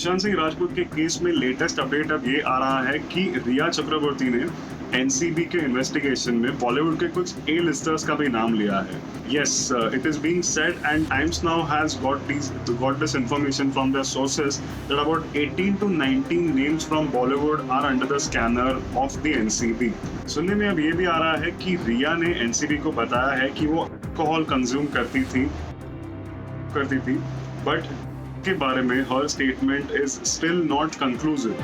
सुशांत सिंह राजपूत के केस में latest update अब ये आ रहा है कि रिया चक्रवर्ती ने एनसीबी के इन्वेस्टिगेशन में बॉलीवुड के कुछ ए लिस्टर्स का भी नाम लिया है. Yes, it is being said and Times Now has got this information from their sources that about 18 to 19 names from Bollywood are under the scanner of the NCB. सुनने में अब ये भी आ रहा है कि रिया ने एनसीबी को बताया है कि वो अल्कोहल कंज्यूम करती थी बट के बारे में her statement is still not conclusive.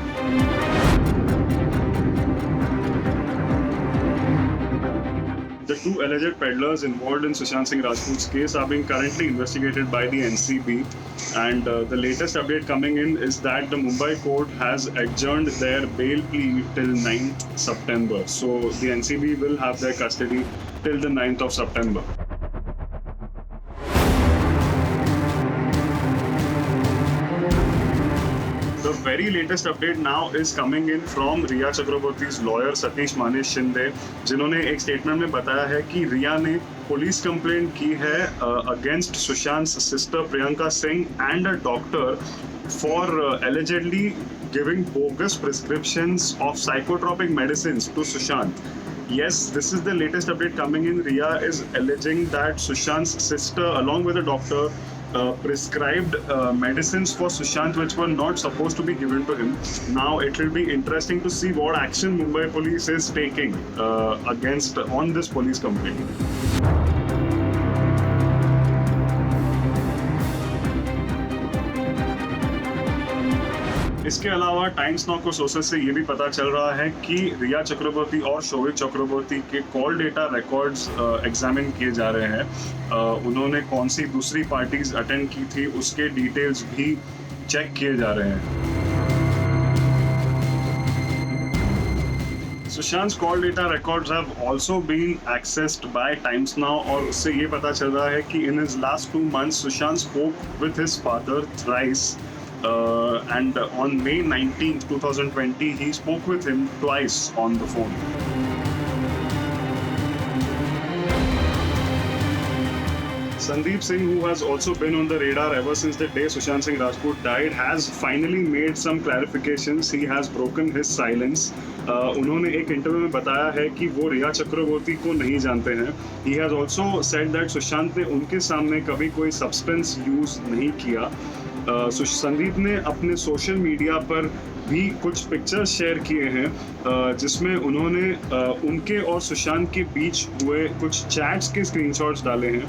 The two alleged peddlers involved in Sushant Singh Rajput's case are being currently investigated by the NCB, and the latest update coming in is that the Mumbai court has adjourned their bail plea till 9th September. So the NCB will have their custody till the 9th of September. The very latest update now is coming in from Riya Chakraborty's lawyer Satish Manish Shinde, जिन्होंने एक statement में बताया है कि रिया ने police complaint की है against Sushant sister Priyanka Singh and a doctor for allegedly giving bogus prescriptions of psychotropic medicines to Sushant. Yes, this is the latest update coming in. Riya is alleging that Sushant's sister, along with a doctor, prescribed medicines for Sushant which were not supposed to be given to him. Now it will be interesting to see what action Mumbai police is taking on this police complaint. इसके अलावा times now को sources से ये भी पता चल रहा है कि रिया चक्रवर्ती और शोभित चक्रवर्ती के कॉल डेटा रिकॉर्ड्स एग्जामिन किए जा रहे हैं. उन्होंने कौन सी दूसरी पार्टीज अटेंड की थी उसके डिटेल्स भी चेक किए जा रहे हैं. Sushant call data records have also been accessed by Times Now और उससे ये पता चल रहा है कि in his last 2 months Sushant spoke with his father thrice. And on May 19th, 2020, he spoke with him twice on the phone. Sandeep Singh, who has also been on the radar ever since the day Sushant Singh Rajput died, has finally made some clarifications. He has broken his silence. उन्होंने एक interview में बताया है कि वो रिया चक्रवर्ती को नहीं जानते हैं. He has also said that Sushant ने उनके सामने कभी कोई सब्सटेंस यूज नहीं किया. संदीप ने अपने सोशल मीडिया पर भी कुछ पिक्चर्स शेयर किए हैं जिसमें उन्होंने उनके और सुशांत के बीच हुए कुछ चैट्स के स्क्रीनशॉट्स डाले हैं.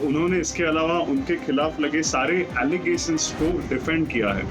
उन्होंने इसके अलावा उनके खिलाफ लगे सारे एलिगेशंस को डिफेंड किया है.